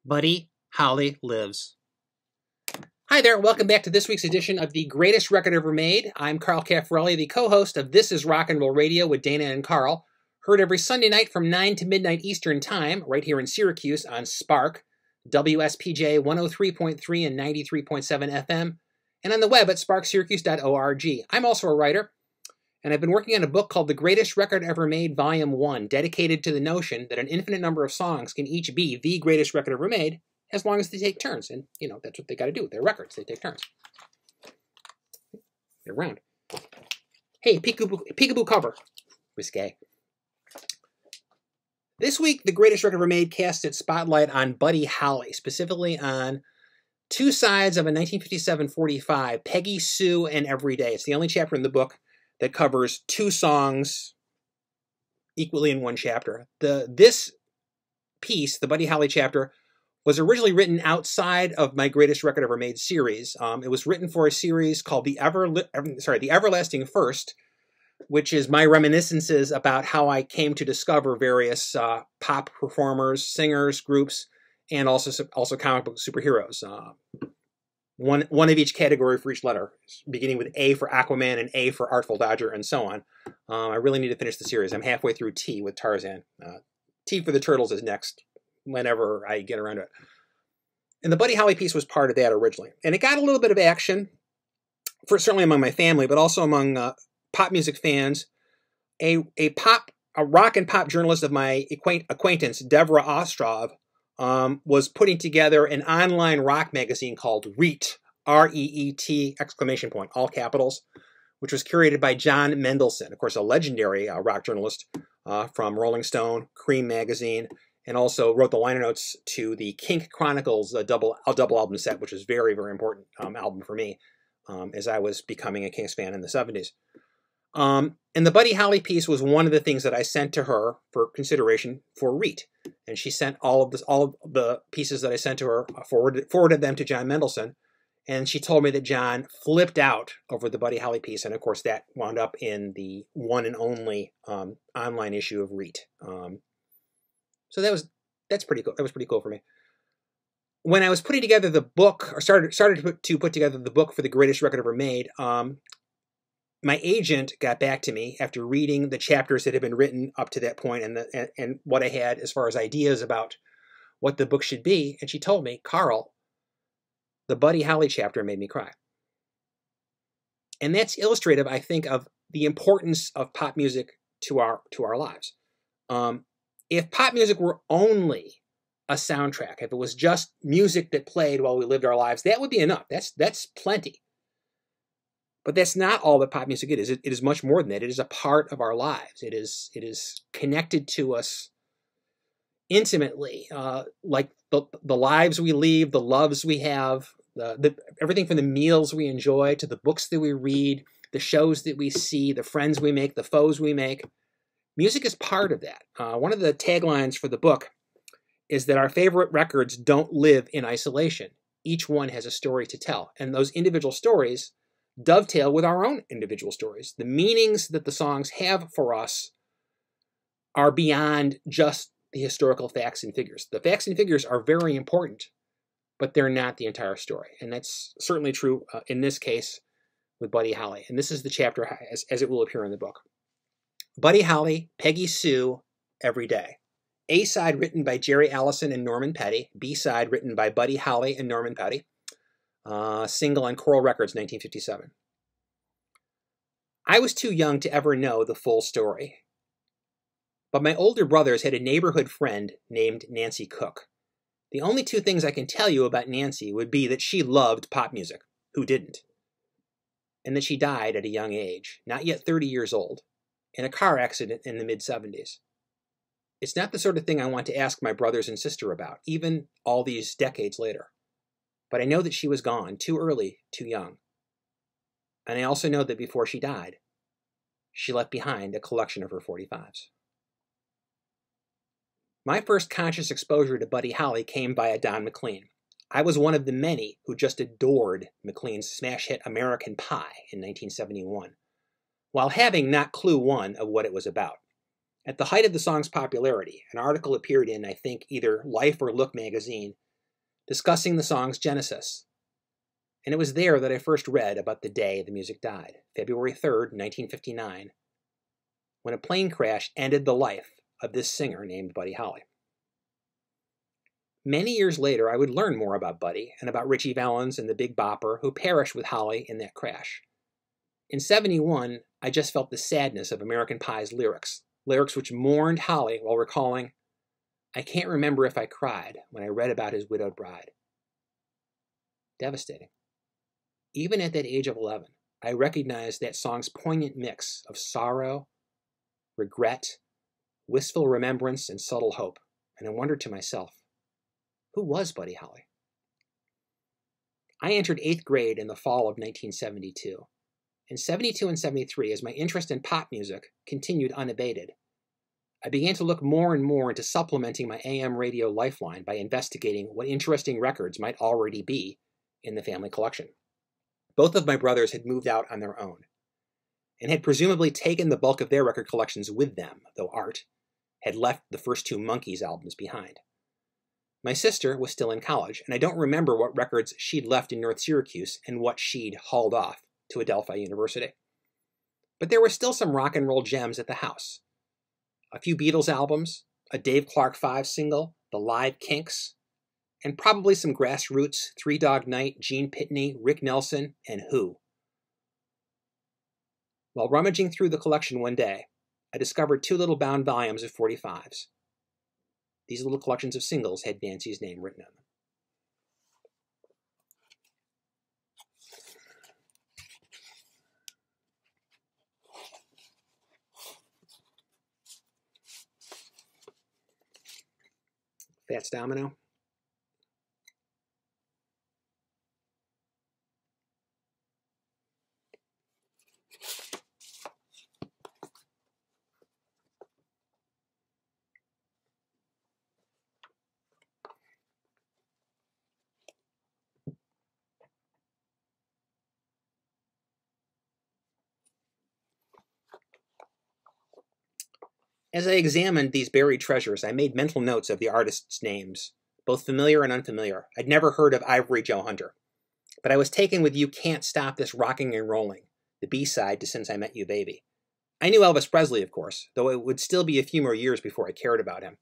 Buddy Holly Lives. Hi there, welcome back to this week's edition of The Greatest Record Ever Made. I'm Carl Caffarelli, the co-host of This Is Rock and Roll Radio with Dana and Carl, heard every Sunday night from 9 to midnight Eastern Time, right here in Syracuse on Spark, WSPJ 103.3 and 93.7 FM, and on the web at sparksyracuse.org. I'm also a writer, and I've been working on a book called The Greatest Record Ever Made, Volume 1, dedicated to the notion that an infinite number of songs can each be the greatest record ever made, as long as they take turns. And, you know, that's what they got to do with their records. They take turns. They're round. Hey, peekaboo cover. Risque. This week, The Greatest Record Ever Made casts its spotlight on Buddy Holly, specifically on two sides of a 1957-45, Peggy, Sue, and Every Day. It's the only chapter in the book that covers two songs equally in one chapter. This piece, the Buddy Holly chapter, was originally written outside of my Greatest Record Ever Made series. It was written for a series called The Everlasting First, which is my reminiscences about how I came to discover various pop performers, singers, groups, and also comic book superheroes. One of each category for each letter, beginning with A for Aquaman and A for Artful Dodger, and so on. I really need to finish the series. I'm halfway through T with Tarzan. T for the Turtles is next, whenever I get around to it. And the Buddy Holly piece was part of that originally. And it got a little bit of action, certainly among my family, but also among pop music fans. A rock and pop journalist of my acquaintance, Deborah Ostrov, was putting together an online rock magazine called REET, R-E-E-T, exclamation point, all capitals, which was curated by John Mendelsohn, of course, a legendary rock journalist from Rolling Stone, Cream magazine, and also wrote the liner notes to the Kink Chronicles double album set, which was very, very important album for me as I was becoming a Kinks fan in the 70s. And the Buddy Holly piece was one of the things that I sent to her for consideration for REET. And she sent all of the pieces that I sent to her, forwarded them to John Mendelsohn. And she told me that John flipped out over the Buddy Holly piece. And of course, that wound up in the one and only online issue of REET. So that's pretty cool. That was pretty cool for me. When I was putting together the book, or started to put together the book for The Greatest Record Ever Made, my agent got back to me after reading the chapters that had been written up to that point and what I had as far as ideas about what the book should be. And she told me, Carl, the Buddy Holly chapter made me cry. And that's illustrative, I think, of the importance of pop music to our lives. If pop music were only a soundtrack, if it was just music that played while we lived our lives, that would be enough. That's plenty. But that's not all that pop music is. It is much more than that. It is a part of our lives. It is connected to us intimately, like the lives we lead, the loves we have, everything from the meals we enjoy to the books that we read, the shows that we see, the friends we make, the foes we make. Music is part of that. One of the taglines for the book is that our favorite records don't live in isolation. Each one has a story to tell, and those individual stories dovetail with our own individual stories. The meanings that the songs have for us are beyond just the historical facts and figures. The facts and figures are very important, but they're not the entire story. And that's certainly true in this case with Buddy Holly. And this is the chapter as it will appear in the book. Buddy Holly, Peggy, Sue, Every Day. A-side written by Jerry Allison and Norman Petty. B-side written by Buddy Holly and Norman Petty. Single on Coral Records, 1957. I was too young to ever know the full story. But my older brothers had a neighborhood friend named Nancy Cook. The only two things I can tell you about Nancy would be that she loved pop music. Who didn't? And that she died at a young age, not yet 30 years old, in a car accident in the mid-70s. It's not the sort of thing I want to ask my brothers and sister about, even all these decades later. But I know that she was gone, too early, too young. And I also know that before she died, she left behind a collection of her 45s. My first conscious exposure to Buddy Holly came via Don McLean. I was one of the many who just adored McLean's smash hit American Pie in 1971, while having not clue one of what it was about. At the height of the song's popularity, an article appeared in, I think, either Life or Look magazine discussing the song's genesis. And it was there that I first read about the day the music died, February 3rd, 1959, when a plane crash ended the life of this singer named Buddy Holly. Many years later, I would learn more about Buddy and about Ritchie Valens and the Big Bopper who perished with Holly in that crash. In '71, I just felt the sadness of American Pie's lyrics which mourned Holly while recalling, "I can't remember if I cried when I read about his widowed bride." Devastating. Even at that age of 11, I recognized that song's poignant mix of sorrow, regret, wistful remembrance, and subtle hope, and I wondered to myself, who was Buddy Holly? I entered 8th grade in the fall of 1972. In 72 and 73, as my interest in pop music continued unabated, I began to look more and more into supplementing my AM radio lifeline by investigating what interesting records might already be in the family collection. Both of my brothers had moved out on their own, and had presumably taken the bulk of their record collections with them, though Art had left the first 2 Monkees albums behind. My sister was still in college, and I don't remember what records she'd left in North Syracuse and what she'd hauled off to Adelphi University. But there were still some rock and roll gems at the house. A few Beatles albums, a Dave Clark 5 single, the Live Kinks, and probably some Grassroots, Three Dog Night, Gene Pitney, Rick Nelson, and Who. While rummaging through the collection one day, I discovered 2 little bound volumes of 45s. These little collections of singles had Nancy's name written on them. Fats Domino. As I examined these buried treasures, I made mental notes of the artists' names, both familiar and unfamiliar. I'd never heard of Ivory Joe Hunter, but I was taken with You Can't Stop This Rocking and Rolling, the B-side to Since I Met You Baby. I knew Elvis Presley, of course, though it would still be a few more years before I cared about him.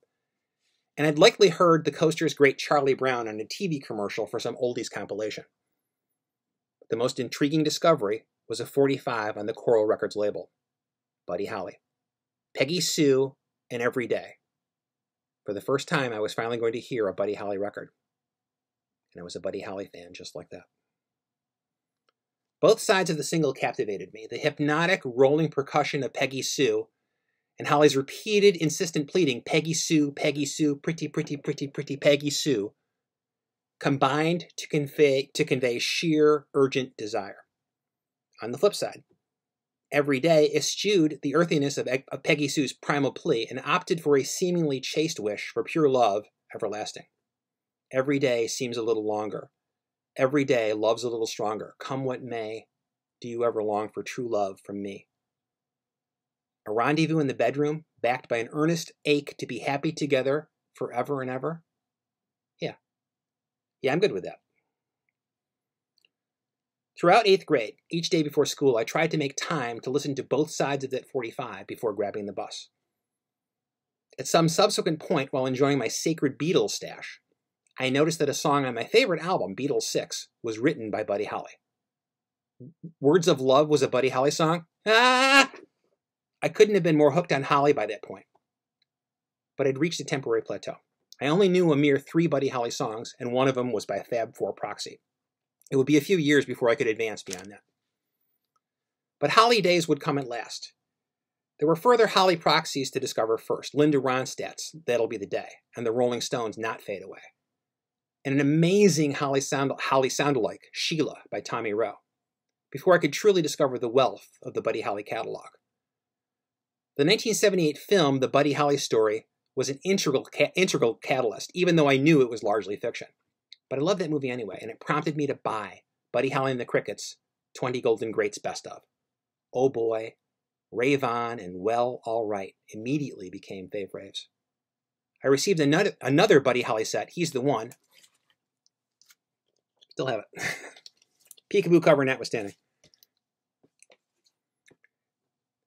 And I'd likely heard the Coasters' great Charlie Brown on a TV commercial for some oldies compilation. But the most intriguing discovery was a 45 on the Coral Records label, Buddy Holly. Peggy Sue, and Every Day. For the first time, I was finally going to hear a Buddy Holly record. And I was a Buddy Holly fan just like that. Both sides of the single captivated me. The hypnotic, rolling percussion of Peggy Sue and Holly's repeated, insistent pleading, Peggy Sue, pretty, pretty, pretty, pretty Peggy Sue, combined to convey sheer, urgent desire. On the flip side, Every Day eschewed the earthiness of Peggy Sue's primal plea and opted for a seemingly chaste wish for pure love everlasting. Every day seems a little longer. Every day love's a little stronger. Come what may, do you ever long for true love from me? A rendezvous in the bedroom, backed by an earnest ache to be happy together forever and ever? Yeah, I'm good with that. Throughout 8th grade, each day before school, I tried to make time to listen to both sides of that 45 before grabbing the bus. At some subsequent point, while enjoying my sacred Beatles stash, I noticed that a song on my favorite album, Beatles 6, was written by Buddy Holly. Words of Love was a Buddy Holly song? Ah! I couldn't have been more hooked on Holly by that point. But I'd reached a temporary plateau. I only knew a mere 3 Buddy Holly songs, and one of them was by Fab Four proxy. It would be a few years before I could advance beyond that. But Holly days would come at last. There were further Holly proxies to discover first. Linda Ronstadt's That'll Be the Day, and the Rolling Stones' Not Fade Away. And an amazing Holly sound-alike, Sheila, by Tommy Roe, before I could truly discover the wealth of the Buddy Holly catalog. The 1978 film, The Buddy Holly Story, was an integral catalyst, even though I knew it was largely fiction. But I loved that movie anyway, and it prompted me to buy Buddy Holly and the Crickets' 20 Golden Greats Best Of. Oh Boy, Rave On, and Well, All Right immediately became fave raves. I received another Buddy Holly set, He's the One, Still have it. Peekaboo cover notwithstanding.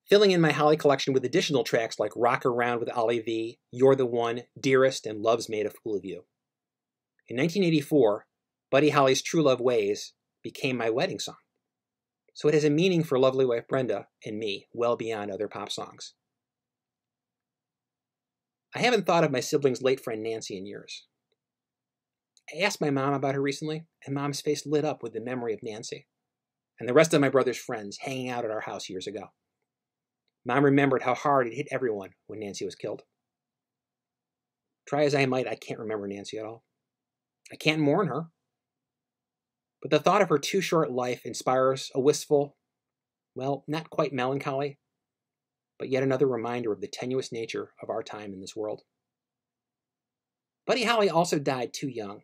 Filling in my Holly collection with additional tracks like Rock Around with Ollie V, You're the One, Dearest, and Love's Made a Fool of You. In 1984, Buddy Holly's True Love Ways became my wedding song. So it has a meaning for lovely wife Brenda and me, well beyond other pop songs. I haven't thought of my sibling's late friend Nancy in years. I asked my mom about her recently, and Mom's face lit up with the memory of Nancy and the rest of my brother's friends hanging out at our house years ago. Mom remembered how hard it hit everyone when Nancy was killed. Try as I might, I can't remember Nancy at all. I can't mourn her. But the thought of her too short life inspires a wistful, well, not quite melancholy, but yet another reminder of the tenuous nature of our time in this world. Buddy Holly also died too young.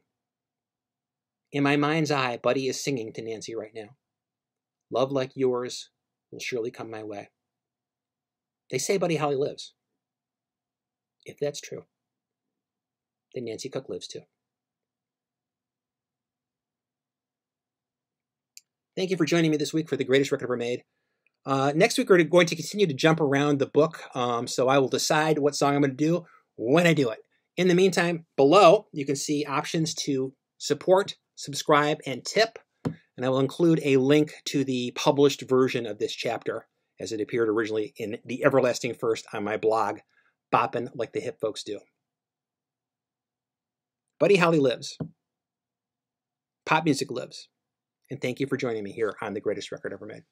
In my mind's eye, Buddy is singing to Nancy right now. Love like yours will surely come my way. They say Buddy Holly lives. If that's true, then Nancy Cook lives too. Thank you for joining me this week for The Greatest Record Ever Made. Next week, we're going to continue to jump around the book, so I will decide what song I'm going to do when I do it. In the meantime, below, you can see options to support, subscribe, and tip, and I will include a link to the published version of this chapter as it appeared originally in The Everlasting First on my blog, Boppin' Like the Hip Folks Do. Buddy Holly lives. Pop music lives. And thank you for joining me here on The Greatest Record Ever Made.